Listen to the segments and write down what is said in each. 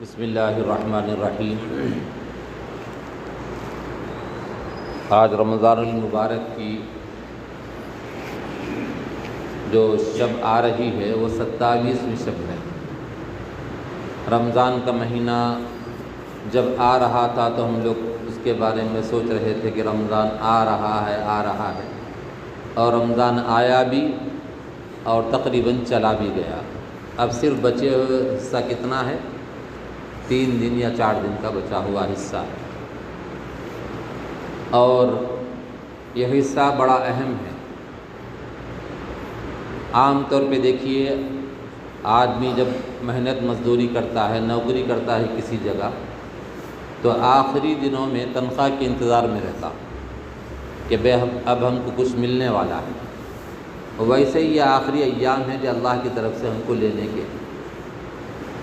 بسم اللہ الرحمن الرحیم۔ آج رمضان المبارک کی جو شب آ رہی ہے وہ 27ویں شب ہے۔ رمضان کا مہینہ جب آ رہا تھا تو ہم لوگ اس کے بارے میں سوچ رہے تھے کہ رمضان آ رہا ہے اور رمضان آیا بھی اور تقریباً چلا بھی گیا۔ اب صرف بچے ہوئے حصہ کتنا ہے؟ 3 دن یا 4 دن کا بچا ہوا حصہ، اور یہ حصہ بڑا اہم ہے۔ عام طور پہ دیکھیے، آدمی جب محنت مزدوری کرتا ہے، نوکری کرتا ہے کسی جگہ، تو آخری دنوں میں تنخواہ کے انتظار میں رہتا کہ اب ہم کو کچھ ملنے والا ہے۔ ویسے ہی یہ آخری ایام ہے جو اللہ کی طرف سے ہم کو لینے کے،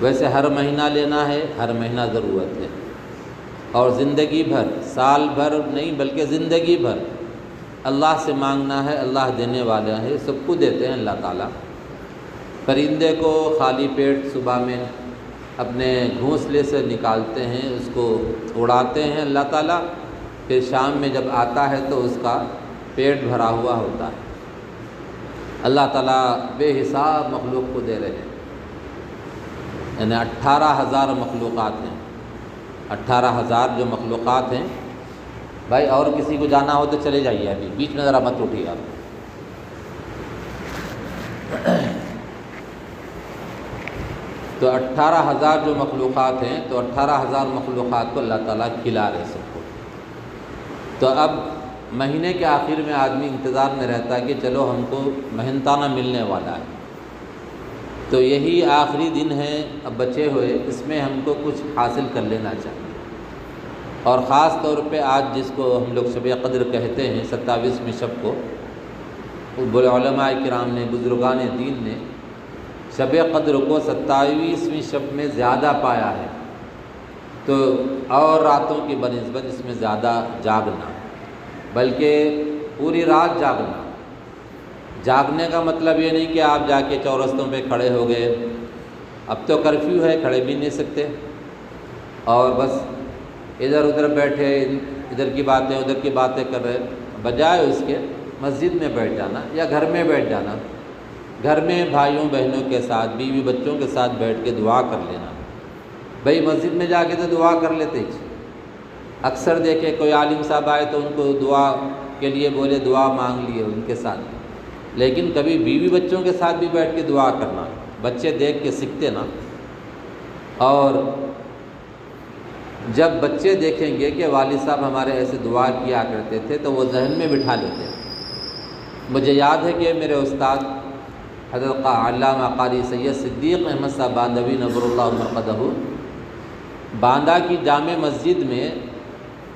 ویسے ہر مہینہ لینا ہے، ہر مہینہ ضرورت ہے، اور زندگی بھر، سال بھر نہیں بلکہ زندگی بھر اللہ سے مانگنا ہے۔ اللہ دینے والا ہے، سب کو دیتے ہیں اللہ تعالیٰ۔ پرندے کو خالی پیٹ صبح میں اپنے گھونسلے سے نکالتے ہیں، اس کو اڑاتے ہیں اللہ تعالیٰ، پھر شام میں جب آتا ہے تو اس کا پیٹ بھرا ہوا ہوتا ہے۔ اللہ تعالیٰ بے حساب مخلوق کو دے رہے ہیں، یعنی 18,000 مخلوقات ہیں۔ 18,000 جو مخلوقات ہیں، بھائی اور کسی کو جانا ہو تو چلے جائیے، ابھی بیچ میں ذرا مت اٹھیے آپ۔ تو 18,000 جو مخلوقات ہیں، تو 18,000 مخلوقات کو اللہ تعالیٰ کھلا رہے سب کو۔ تو اب مہینے کے آخر میں آدمی انتظار میں رہتا ہے کہ چلو ہم کو محنتانہ ملنے والا ہے، تو یہی آخری دن ہے اب بچے ہوئے، اس میں ہم کو کچھ حاصل کر لینا چاہیے۔ اور خاص طور پہ آج جس کو ہم لوگ شب قدر کہتے ہیں، 27ویں شب کو، علماء کرام نے، بزرگان دین نے شب قدر کو 27ویں شب میں زیادہ پایا ہے، تو اور راتوں کی بنسبت اس میں زیادہ جاگنا، بلکہ پوری رات جاگنا۔ جاگنے کا مطلب یہ نہیں کہ آپ جا کے چورستوں پہ کھڑے ہو گئے، اب تو کرفیو ہے، کھڑے بھی نہیں سکتے، اور بس ادھر ادھر بیٹھے، ادھر کی باتیں ادھر کی باتیں کر رہے، بجائے اس کے مسجد میں بیٹھ جانا یا گھر میں بیٹھ جانا، گھر میں بھائیوں بہنوں کے ساتھ، بیوی بچوں کے ساتھ بیٹھ کے دعا کر لینا۔ بھئی مسجد میں جا کے تو دعا کر لیتے ہی، اکثر دیکھے کوئی عالم صاحب آئے تو ان کو دعا کے لیے بولے، دعا مانگ لیے ان کے ساتھ، لیکن کبھی بیوی بچوں کے ساتھ بھی بیٹھ کے دعا کرنا، بچے دیکھ کے سیکھتے نا۔ اور جب بچے دیکھیں گے کہ والد صاحب ہمارے ایسے دعا کیا کرتے تھے تو وہ ذہن میں بٹھا لیتے ہیں۔ مجھے یاد ہے کہ میرے استاد حضرت علامہ قاری سید صدیق احمد صاحب باندھوی نور اللہ مرقدہ، باندہ کی جامع مسجد میں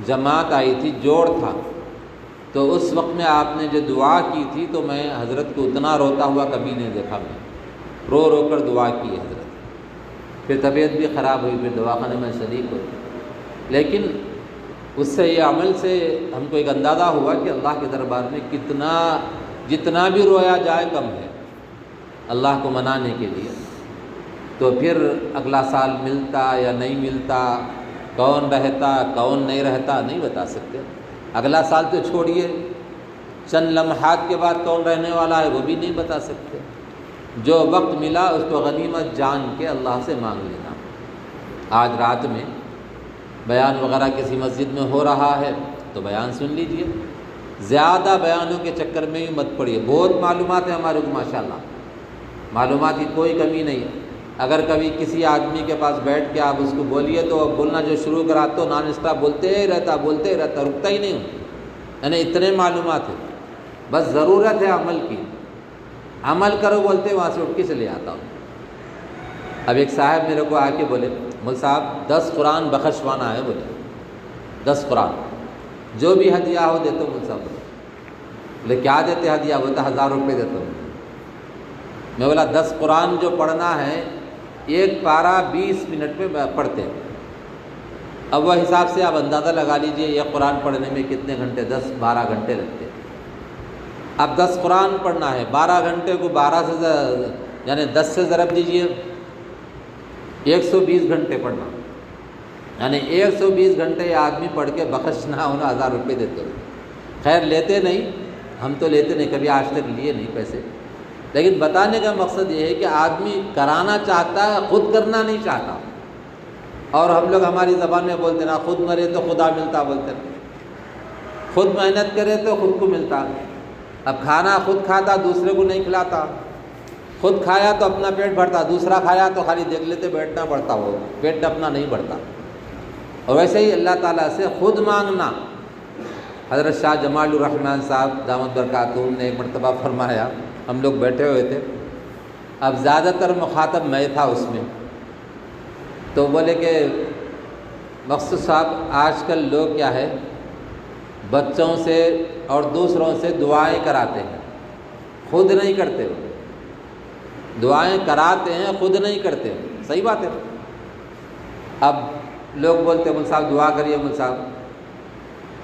جماعت آئی تھی، جوڑ تھا، تو اس وقت میں آپ نے جو دعا کی تھی تو میں حضرت کو اتنا روتا ہوا کبھی نہیں دیکھا، میں رو رو کر دعا کی حضرت۔ پھر طبیعت بھی خراب ہوئی، پھر دواخانے میں شریک ہوئی، لیکن اس سے یہ عمل سے ہم کو ایک اندازہ ہوا کہ اللہ کے دربار میں جتنا بھی رویا جائے کم ہے اللہ کو منانے کے لیے۔ تو پھر اگلا سال ملتا یا نہیں ملتا، کون رہتا کون نہیں رہتا نہیں بتا سکتے۔ اگلا سال تو چھوڑیے، چند لمحات کے بعد کون رہنے والا ہے وہ بھی نہیں بتا سکتے۔ جو وقت ملا اس کو غنیمت جان کے اللہ سے مانگ لینا۔ آج رات میں بیان وغیرہ کسی مسجد میں ہو رہا ہے تو بیان سن لیجئے، زیادہ بیانوں کے چکر میں بھی مت پڑیے۔ بہت معلومات ہے ہمارے کو، ماشاءاللہ معلومات کی کوئی کمی نہیں ہے۔ اگر کبھی کسی آدمی کے پاس بیٹھ کے آپ اس کو بولیے تو بولنا جو شروع کرا تو نان اسٹاپ بولتے ہی رہتا، رکتا ہی نہیں ہوں، یعنی اتنے معلومات ہیں، بس ضرورت ہے عمل کی۔ عمل کرو بولتے وہاں سے اٹھ کے چلے آتا ہوں۔ اب ایک صاحب میرے کو آ کے بولے، مول صاحب 10 قرآن بخشوانا ہے، بولے 10 قرآن جو بھی ہدیہ ہو دیتا ہوں۔ مول صاحب بولے کیا دیتے ہدیہ؟ بولتا 1000 روپے دیتا ہوں۔ میں بولا 10 قرآن جو پڑھنا ہے، ایک پارہ 20 منٹ میں پڑھتے ہیں، اب وہ حساب سے آپ اندازہ لگا لیجئے یہ قرآن پڑھنے میں کتنے گھنٹے، 10-12 گھنٹے لگتے ہیں۔ اب 10 قرآن پڑھنا ہے، 12 گھنٹے کو 12 سے یعنی 10 سے ضرب دیجئے 120 گھنٹے پڑھنا، یعنی 120 گھنٹے یہ آدمی پڑھ کے بخش نہ ہونا 1000 روپے دیتے ہو۔ خیر لیتے نہیں، ہم تو لیتے نہیں، کبھی آج تک لیے نہیں پیسے، لیکن بتانے کا مقصد یہ ہے کہ آدمی کرانا چاہتا ہے، خود کرنا نہیں چاہتا۔ اور ہم لوگ ہماری زبان میں بولتے نا، خود مرے تو خدا ملتا بولتے نا، خود محنت کرے تو خود کو ملتا۔ اب کھانا خود کھاتا، دوسرے کو نہیں کھلاتا، خود کھایا تو اپنا پیٹ بھرتا، دوسرا کھایا تو خالی دیکھ لیتے بیٹھنا پڑتا، وہ پیٹ اپنا نہیں بھرتا۔ اور ویسے ہی اللہ تعالیٰ سے خود مانگنا، حضرت شاہ جمال الرحمن صاحب دامت برکاتہم نے ایک مرتبہ فرمایا، ہم لوگ بیٹھے ہوئے تھے، اب زیادہ تر مخاطب میں تھا اس میں، تو بولے کہ مقصد صاحب آج کل لوگ کیا ہے، بچوں سے اور دوسروں سے دعائیں کراتے ہیں، خود نہیں کرتے، وہ دعائیں کراتے ہیں خود نہیں کرتے۔ صحیح بات ہے۔ اب لوگ بولتے ہیں مول صاحب دعا کریے، مول صاحب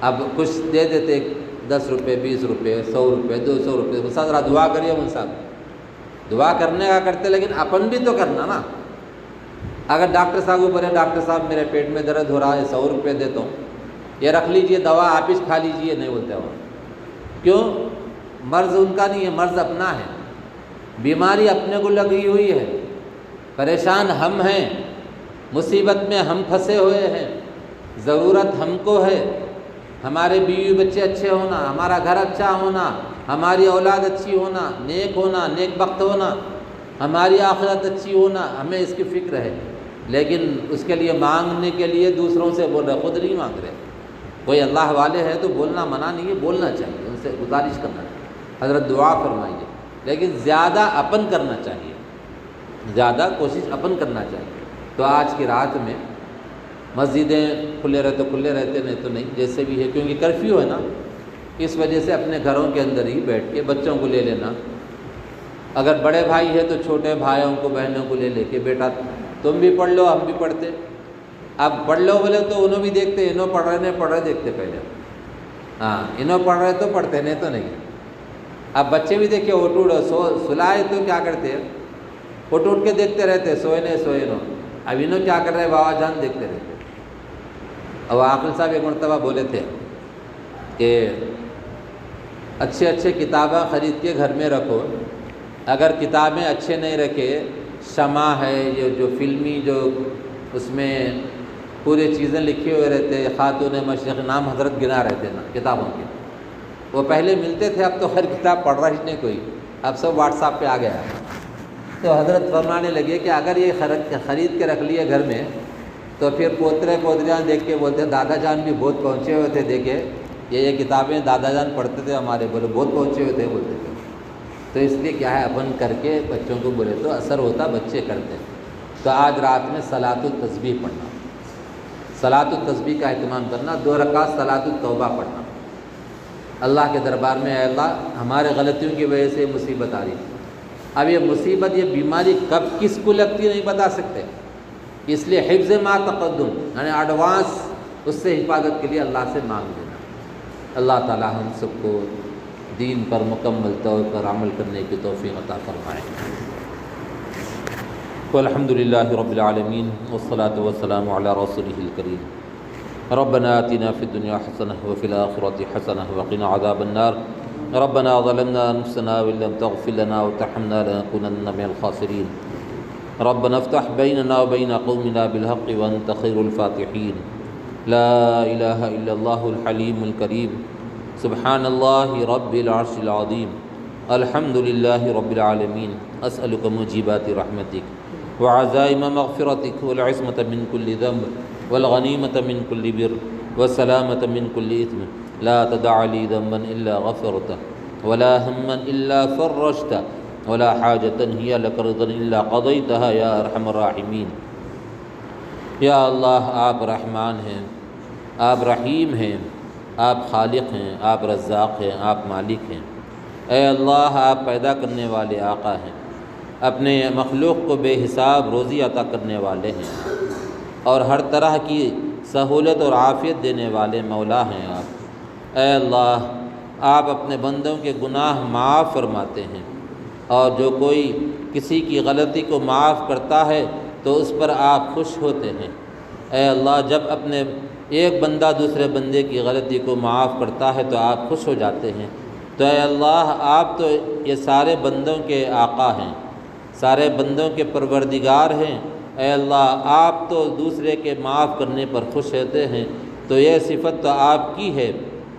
اب کچھ دے دیتے، 10 روپے 20 روپے 100 روپے 200 روپے، مول صاحب ذرا دعا کریے، مول صاحب دعا کرنے کا کرتے، لیکن اپن بھی تو کرنا نا۔ اگر ڈاکٹر صاحب کو بولے ڈاکٹر صاحب میرے پیٹ میں درد ہو رہا ہے، 100 روپے دیتا ہوں، یہ رکھ لیجئے دوا، آپ اس کھا لیجئے، نہیں بولتے وہ۔ کیوں؟ مرض ان کا نہیں ہے، مرض اپنا ہے، بیماری اپنے کو لگی ہوئی ہے، پریشان ہم ہیں، مصیبت میں ہم پھنسے ہوئے ہیں، ضرورت ہم کو ہے، ہمارے بیوی بچے اچھے ہونا، ہمارا گھر اچھا ہونا، ہماری اولاد اچھی ہونا، نیک بخت ہونا، ہماری آخرت اچھی ہونا، ہمیں اس کی فکر ہے، لیکن اس کے لیے مانگنے کے لیے دوسروں سے بول رہے، خود نہیں مانگ رہے۔ کوئی اللہ والے ہے تو بولنا منع نہیں ہے، بولنا چاہیے، ان سے گزارش کرنا چاہیے، حضرت دعا فرمائیے، لیکن زیادہ اپن کرنا چاہیے، زیادہ کوشش اپن کرنا چاہیے۔ تو آج کی رات میں مسجدیں کھلے رہتے کھلے رہتے، نہیں تو نہیں، جیسے بھی ہے، کیونکہ کرفیو ہے نا، اس وجہ سے اپنے گھروں کے اندر ہی بیٹھ کے بچوں کو لے لینا، اگر بڑے بھائی ہے تو چھوٹے بھائیوں کو بہنوں کو لے کے بیٹا تم بھی پڑھ لو، ہم بھی پڑھتے، اب پڑھ لو بولے تو انہوں بھی دیکھتے، انہوں پڑھ رہے دیکھتے پہلے، ہاں انہوں پڑھ رہے تو پڑھتے، نہیں تو نہیں۔ اب بچے بھی دیکھے اٹھ سلائے تو کیا کرتے، اٹھ کے دیکھتے رہتے، سوئے نو، اب انہوں کیا کر رہے، بابا جان دیکھتے رہتے۔ اب عاقل صاحب ایک مرتبہ بولے تھے کہ اچھے کتابیں خرید کے گھر میں رکھو، اگر کتابیں اچھے نہیں رکھے، شمع ہے یہ جو فلمی جو اس میں پوری چیزیں لکھی ہوئے رہتے، خاتون مشرق نام حضرت گنا رہتے نا کتابوں کے، وہ پہلے ملتے تھے، اب تو ہر کتاب پڑھ رہا ہی نہیں کوئی، اب سب واٹس ایپ پہ آ گیا۔ تو حضرت فرمانے لگے کہ اگر یہ خرید کے رکھ لیے گھر میں، تو پھر پوترے پوتریاں دیکھ کے بولتے دادا جان بھی بہت پہنچے ہوئے تھے، دیکھے یہ کتابیں دادا جان پڑھتے تھے ہمارے، بولے بہت پہنچے ہوئے تھے بولتے تھے۔ تو اس لیے کیا ہے، اپن کر کے بچوں کو بولے تو اثر ہوتا، بچے کرتے ہیں۔ تو آج رات میں صلاۃ التسبیح پڑھنا، صلاۃ التسبیح کا اہتمام کرنا، 2 رکعت صلاۃ التوبہ پڑھنا، اللہ کے دربار میں، اے اللہ ہمارے غلطیوں کی وجہ سے مصیبت آ رہی ہے، اب یہ مصیبت، یہ بیماری کب کس کو لگتی نہیں بتا سکتے، اس لیے حفظ ما تقدم، یعنی ایڈوانس اس سے حفاظت کے لیے اللہ سے مانگ لینا۔ اللہ تعالی ہم سب کو دین پر مکمل طور پر عمل کرنے کی توفیق عطا فرمائے۔ والحمدللہ رب العالمین، والصلاة والسلام علی رسولہ الکریم۔ ربنا آتنا فی الدنیا حسنہ وفی الآخرۃ حسنہ وقنا عذاب النار۔ ربنا ظلمنا انفسنا وان لم تغفر لنا وترحمنا لنکونن من الخاسرین۔ ربنا افتح بیننا وبین قومنا بالحق وانت خیر الفاتحین۔ لا الہ الا اللہ الحلیم الکریم، سبحان اللہ رب العرش العظیم، الحمد للہ رب العالمین۔ اسألک موجبات رحمتک وعزائم مغفرتک والعصمۃ من کل ذنب والغنیمۃ من کل بر والسلامۃ من کل اثم، لا تدع لی ذنبا الا غفرته ولا ہما الا فرجته ولا حاجة هي لك رضا الا قضيتها یا ارحم الراحمین۔ یا اللہ آپ رحمان ہیں، آپ رحیم ہیں، آپ خالق ہیں، آپ رزاق ہیں، آپ مالک ہیں۔ اے اللہ آپ پیدا کرنے والے آقا ہیں، اپنے مخلوق کو بے حساب روزی عطا کرنے والے ہیں، اور ہر طرح کی سہولت اور عافیت دینے والے مولا ہیں آپ۔ اے اللہ آپ اپنے بندوں کے گناہ معاف فرماتے ہیں، اور جو کوئی کسی کی غلطی کو معاف کرتا ہے تو تو اس پر آپ خوش ہوتے ہیں۔ اے اللہ جب اپنے ایک بندہ دوسرے بندے کی غلطی کو معاف کرتا ہے تو آپ خوش ہو جاتے ہیں۔ تو اے اللہ آپ تو یہ سارے بندوں کے آقا ہیں، سارے بندوں کے پروردگار ہیں۔ اے اللہ آپ تو دوسرے کے معاف کرنے پر خوش ہوتے ہیں، تو یہ صفت تو آپ کی ہے۔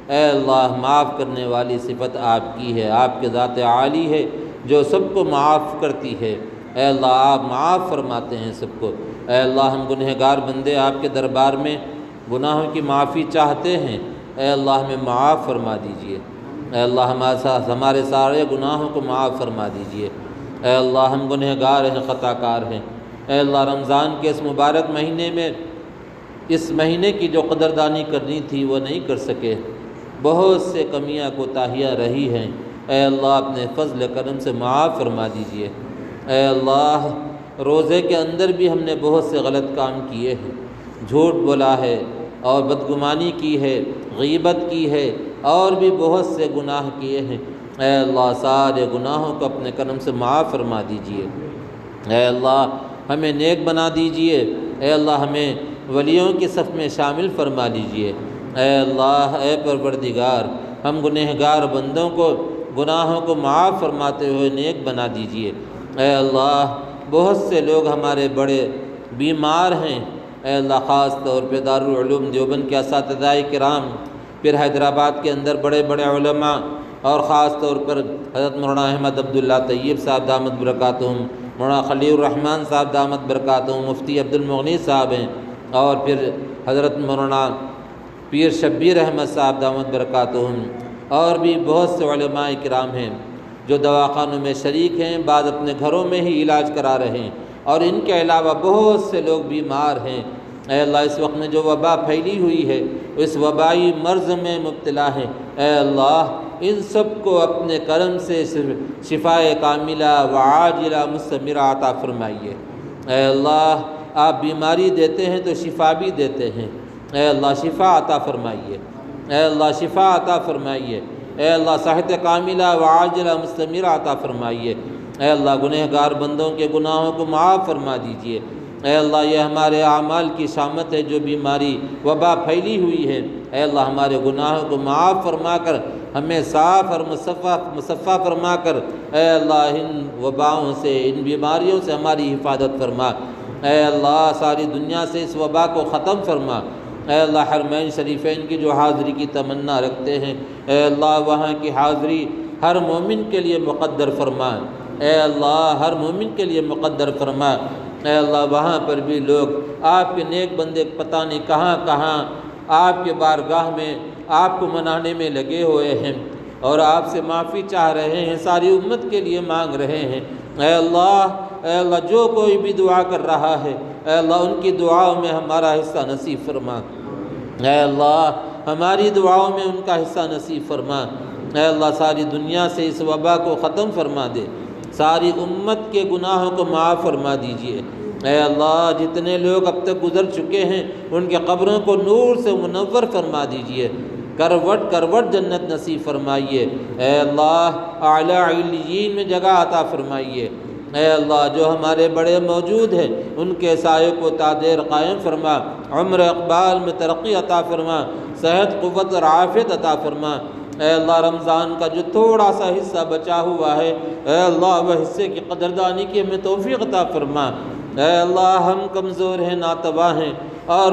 اے اللہ معاف کرنے والی صفت آپ کی ہے، آپ کے ذات عالی ہے جو سب کو معاف کرتی ہے۔ اے اللہ آپ معاف فرماتے ہیں سب کو۔ اے اللہ ہم گنہگار بندے آپ کے دربار میں گناہوں کی معافی چاہتے ہیں، اے اللہ ہمیں معاف فرما دیجئے۔ اے اللہ ہمارے سارے گناہوں کو معاف فرما دیجئے۔ اے اللہ ہم گنہگار ہیں، خطا کار ہیں۔ اے اللہ رمضان کے اس مبارک مہینے میں اس مہینے کی جو قدردانی کرنی تھی وہ نہیں کر سکے، بہت سے کمیاں کوتاہیاں رہی ہیں۔ اے اللہ اپنے فضل کرم سے معاف فرما دیجئے۔ اے اللہ روزے کے اندر بھی ہم نے بہت سے غلط کام کیے ہیں، جھوٹ بولا ہے اور بدگمانی کی ہے، غیبت کی ہے اور بھی بہت سے گناہ کیے ہیں۔ اے اللہ سارے گناہوں کو اپنے کرم سے معاف فرما دیجئے۔ اے اللہ ہمیں نیک بنا دیجئے۔ اے اللہ ہمیں ولیوں کی صف میں شامل فرما لیجئے۔ اے اللہ اے پروردگار ہم گنہگار بندوں کو گناہوں کو معاف فرماتے ہوئے نیک بنا دیجئے۔ اے اللہ بہت سے لوگ ہمارے بڑے بیمار ہیں، اے اللہ خاص طور پہ دارالعلوم دیوبند کے اساتذہ کرام، پھر حیدرآباد کے اندر بڑے بڑے علماء اور خاص طور پر حضرت مولانا احمد عبداللہ طیب صاحب دامت برکاتہم، مولانا خلیل الرحمن صاحب دامت برکاتہم، مفتی عبد المغنی صاحب ہیں، اور پھر حضرت مولانا پیر شبیر احمد صاحب دامت برکاتہم، اور بھی بہت سے علماء کرام ہیں جو دواخانوں میں شریک ہیں، بعض اپنے گھروں میں ہی علاج کرا رہے ہیں، اور ان کے علاوہ بہت سے لوگ بیمار ہیں۔ اے اللہ اس وقت میں جو وبا پھیلی ہوئی ہے اس وبائی مرض میں مبتلا ہے، اے اللہ ان سب کو اپنے کرم سے شفائے کاملہ و عاجلہ مستمرہ عطا فرمائیے۔ اے اللہ آپ بیماری دیتے ہیں تو شفا بھی دیتے ہیں، اے اللہ شفا عطا فرمائیے۔ اے اللہ شفا عطا فرمائیے۔ اے اللہ صحت کاملہ و عاجلہ مستمرہ عطا فرمائیے۔ اے اللہ گنہگار بندوں کے گناہوں کو معاف فرما دیجئے۔ اے اللہ یہ ہمارے اعمال کی شامت ہے جو بیماری وبا پھیلی ہوئی ہے، اے اللہ ہمارے گناہوں کو معاف فرما کر ہمیں صاف اور مصفہ فرما کر اے اللہ ان وباؤں سے ان بیماریوں سے ہماری حفاظت فرما۔ اے اللہ ساری دنیا سے اس وبا کو ختم فرما۔ اے اللہ حرمین شریفین کی جو حاضری کی تمنا رکھتے ہیں، اے اللہ وہاں کی حاضری ہر مومن کے لیے مقدر فرما۔ اے اللہ ہر مومن کے لیے مقدر فرما۔ اے اللہ وہاں پر بھی لوگ آپ کے نیک بندے پتہ نہیں کہاں کہاں آپ کے بارگاہ میں آپ کو منانے میں لگے ہوئے ہیں اور آپ سے معافی چاہ رہے ہیں، ساری امت کے لیے مانگ رہے ہیں۔ اے اللہ جو کوئی بھی دعا کر رہا ہے، اے اللہ ان کی دعاؤں میں ہمارا حصہ نصیب فرما۔ اے اللہ ہماری دعاؤں میں ان کا حصہ نصیب فرما۔ اے اللہ ساری دنیا سے اس وبا کو ختم فرما دے، ساری امت کے گناہوں کو معاف فرما دیجئے۔ اے اللہ جتنے لوگ اب تک گزر چکے ہیں ان کے قبروں کو نور سے منور فرما دیجئے، کروٹ کروٹ جنت نصیب فرمائیے۔ اے اللہ اعلی علیین میں جگہ عطا فرمائیے۔ اے اللہ جو ہمارے بڑے موجود ہیں ان کے سائے کو تادیر قائم فرما، عمر اقبال میں ترقی عطا فرما، صحت قوت اور عافیت عطا فرما۔ اے اللہ رمضان کا جو تھوڑا سا حصہ بچا ہوا ہے، اے اللہ وہ حصے کی قدردانی کی ہمیں توفیق عطا فرما۔ اے اللہ ہم کمزور ہیں، ناتواں ہیں، اور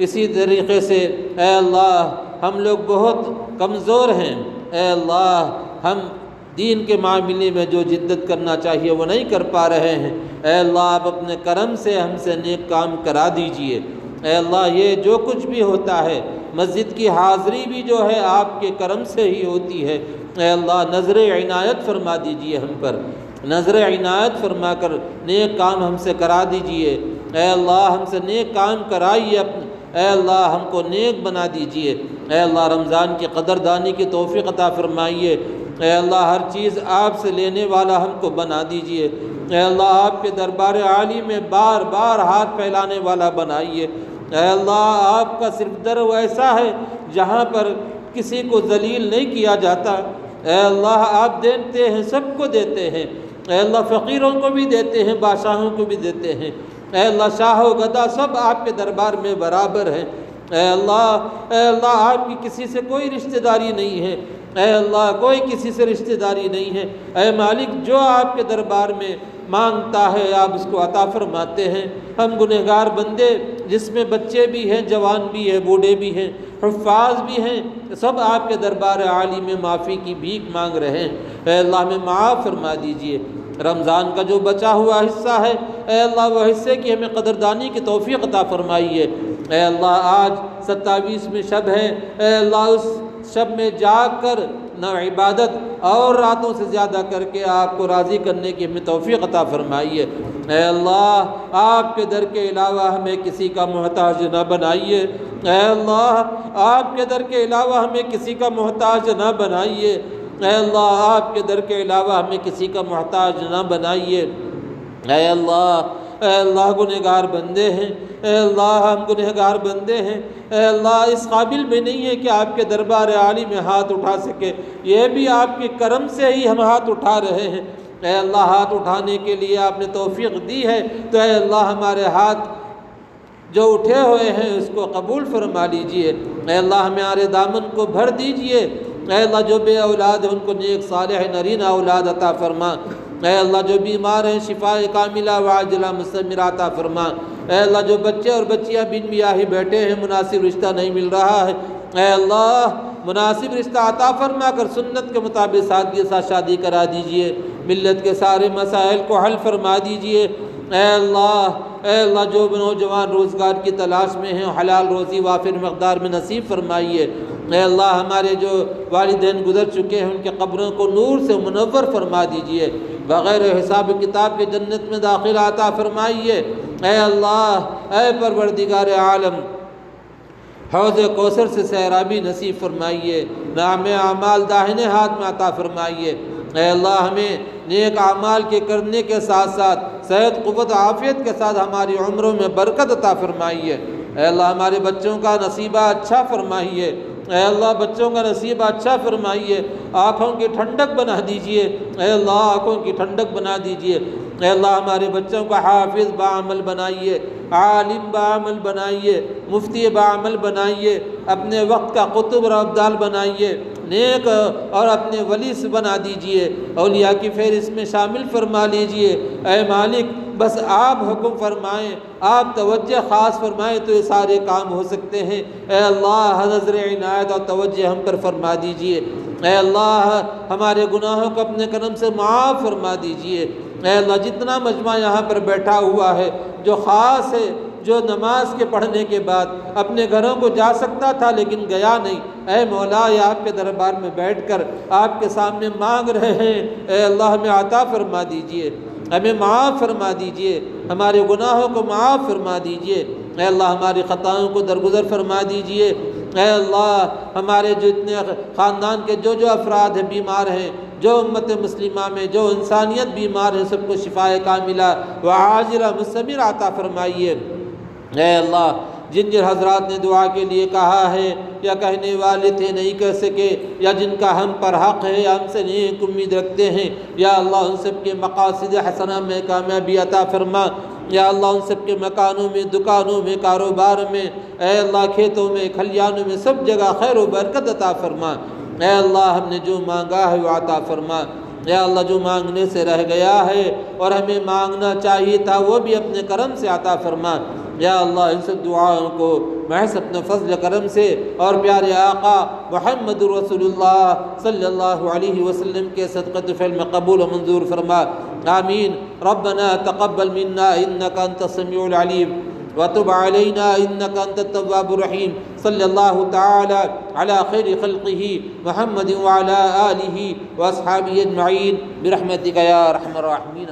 اسی طریقے سے اے اللہ ہم لوگ بہت کمزور ہیں۔ اے اللہ ہم دین کے معاملے میں جو جدت کرنا چاہیے وہ نہیں کر پا رہے ہیں۔ اے اللہ آپ اپنے کرم سے ہم سے نیک کام کرا دیجئے۔ اے اللہ یہ جو کچھ بھی ہوتا ہے، مسجد کی حاضری بھی جو ہے آپ کے کرم سے ہی ہوتی ہے۔ اے اللہ نظر عنایت فرما دیجئے ہم پر، نظر عنایت فرما کر نیک کام ہم سے کرا دیجئے۔ اے اللہ ہم سے نیک کام کرائیے، اے اللہ ہم کو نیک بنا دیجئے۔ اے اللہ رمضان کی قدردانی کی توفیق عطا فرمائیے۔ اے اللہ ہر چیز آپ سے لینے والا ہم کو بنا دیجئے۔ اے اللہ آپ کے دربار عالی میں بار بار ہاتھ پھیلانے والا بنائیے۔ اے اللہ آپ کا صرف در ایسا ہے جہاں پر کسی کو ذلیل نہیں کیا جاتا۔ اے اللہ آپ دیتے ہیں، سب کو دیتے ہیں۔ اے اللہ فقیروں کو بھی دیتے ہیں، بادشاہوں کو بھی دیتے ہیں۔ اے اللہ شاہ و گدا سب آپ کے دربار میں برابر ہیں۔ اے اللہ آپ کی کسی سے کوئی رشتہ داری نہیں ہے، اے اللہ کوئی کسی سے رشتہ داری نہیں ہے۔ اے مالک جو آپ کے دربار میں مانگتا ہے آپ اس کو عطا فرماتے ہیں۔ ہم گنہگار بندے جس میں بچے بھی ہیں، جوان بھی ہیں، بوڑھے بھی ہیں، حفاظ بھی ہیں، سب آپ کے دربار عالی میں معافی کی بھیک مانگ رہے ہیں۔ اے اللہ ہمیں معاف فرما دیجئے۔ رمضان کا جو بچا ہوا حصہ ہے اے اللہ وہ حصے کی ہمیں قدردانی کی توفیق عطا فرمائیے۔ اے اللہ آج 27ویں شب ہے، اے اللہ اس شب میں جاگ کر نہ عبادت اور راتوں سے زیادہ کر کے آپ کو راضی کرنے کی ہمیں توفیق عطا فرمائیے۔ اے اللہ آپ کے در کے علاوہ ہمیں کسی کا محتاج نہ بنائیے۔ اے اللہ آپ کے در کے علاوہ ہمیں کسی کا محتاج نہ بنائیے۔ اے اللہ آپ کے در کے علاوہ ہمیں کسی کا محتاج نہ بنائیے۔ اے اللہ گنہگار بندے ہیں، اے اللہ ہم گنہگار بندے ہیں، اے اللہ اس قابل بھی نہیں ہے کہ آپ کے دربار عالی میں ہاتھ اٹھا سکے، یہ بھی آپ کے کرم سے ہی ہم ہاتھ اٹھا رہے ہیں۔ اے اللہ ہاتھ اٹھانے کے لیے آپ نے توفیق دی ہے تو اے اللہ ہمارے ہاتھ جو اٹھے ہوئے ہیں اس کو قبول فرما لیجئے۔ اے اللہ ہمارے دامن کو بھر دیجئے۔ اے اللہ جو بے اولاد ہیں ان کو نیک صالح نرینہ اولاد عطا فرما۔ اے اللہ جو بیمار ہیں شفاء کاملہ وعاجلہ مستمرہ عطا فرما۔ اے اللہ جو بچے اور بچیاں بن بیاہی بیٹھے ہیں مناسب رشتہ نہیں مل رہا ہے، اے اللہ مناسب رشتہ عطا فرما کر سنت کے مطابق سادگی کے ساتھ شادی کرا دیجئے۔ ملت کے سارے مسائل کو حل فرما دیجئے۔ اے اللہ جو نوجوان روزگار کی تلاش میں ہیں حلال روزی وافر مقدار میں نصیب فرمائیے۔ اے اللہ ہمارے جو والدین گزر چکے ہیں ان کے قبروں کو نور سے منور فرما دیجئے، بغیر حساب کتاب کے جنت میں داخل عطا فرمائیے۔ اے اللہ اے پروردگار عالم حوض کوثر سے سیرابی نصیب فرمائیے، نام اعمال داہنے ہاتھ میں عطا فرمائیے۔ اے اللہ ہمیں نیک اعمال کے کرنے کے ساتھ ساتھ صحت قوت عافیت کے ساتھ ہماری عمروں میں برکت عطا فرمائیے۔ اے اللہ ہمارے بچوں کا نصیبہ اچھا فرمائیے۔ اے اللہ بچوں کا نصیبہ اچھا فرمائیے، آنکھوں کی ٹھنڈک بنا دیجئے۔ اے اللہ آنکھوں کی ٹھنڈک بنا دیجئے۔ اے اللہ ہمارے بچوں کا حافظ بعمل بنائیے، عالم بعمل بنائیے، مفتی بعمل بنائیے، اپنے وقت کا قطب اور ابدال بنائیے، نیک اور اپنے ولی سے بنا دیجئے، اولیاء کی فہرست میں شامل فرما لیجئے۔ اے مالک بس آپ حکم فرمائیں، آپ توجہ خاص فرمائیں تو یہ سارے کام ہو سکتے ہیں۔ اے اللہ نظر عنایت اور توجہ ہم پر فرما دیجئے۔ اے اللہ ہمارے گناہوں کو اپنے کرم سے معاف فرما دیجئے۔ اے اللہ جتنا مجمع یہاں پر بیٹھا ہوا ہے جو خاص ہے، جو نماز کے پڑھنے کے بعد اپنے گھروں کو جا سکتا تھا لیکن گیا نہیں، اے مولا یہ آپ کے دربار میں بیٹھ کر آپ کے سامنے مانگ رہے ہیں، اے اللہ ہمیں عطا فرما دیجئے، ہمیں معاف فرما دیجئے، ہمارے گناہوں کو معاف فرما دیجئے۔ اے اللہ ہماری خطاؤں کو درگزر فرما دیجئے۔ اے اللہ ہمارے جو اتنے خاندان کے جو افراد ہیں بیمار ہیں، جو امت مسلمہ میں جو انسانیت بیمار ہے سب کو شفاء کاملہ وعاجلہ مستمرہ عطا فرمائیے۔ اے اللہ جن حضرات نے دعا کے لیے کہا ہے یا کہنے والے تھے نہیں کہہ سکے، یا جن کا ہم پر حق ہے یا ہم سے نیک امید رکھتے ہیں، یا اللہ ان سب کے مقاصد حسنہ میں کامیابی عطا فرما۔ یا اللہ ان سب کے مکانوں میں، دکانوں میں، کاروبار میں، اے اللہ کھیتوں میں، کھلیانوں میں، سب جگہ خیر و برکت عطا فرما۔ اے اللہ ہم نے جو مانگا ہے وہ عطا فرما۔ یا اللہ جو مانگنے سے رہ گیا ہے اور ہمیں مانگنا چاہیے تھا وہ بھی اپنے کرم سے عطا فرما۔ یا اللہ ان سب دعاؤں کو محض اپنے فضل کرم سے اور پیارے آقا محمد رسول اللہ صلی اللہ علیہ وسلم کے صدقۃ فعل میں قبول و منظور فرما۔ آمین۔ ربنا تقبل منا انک انت السمیع العلیم وتب علینا انک انت التواب الرحیم۔ صلی اللہ تعالی علی خیر خلقہ محمد وعلی آلہ واصحابہ اجمعین برحمتک یا ارحم الراحمین۔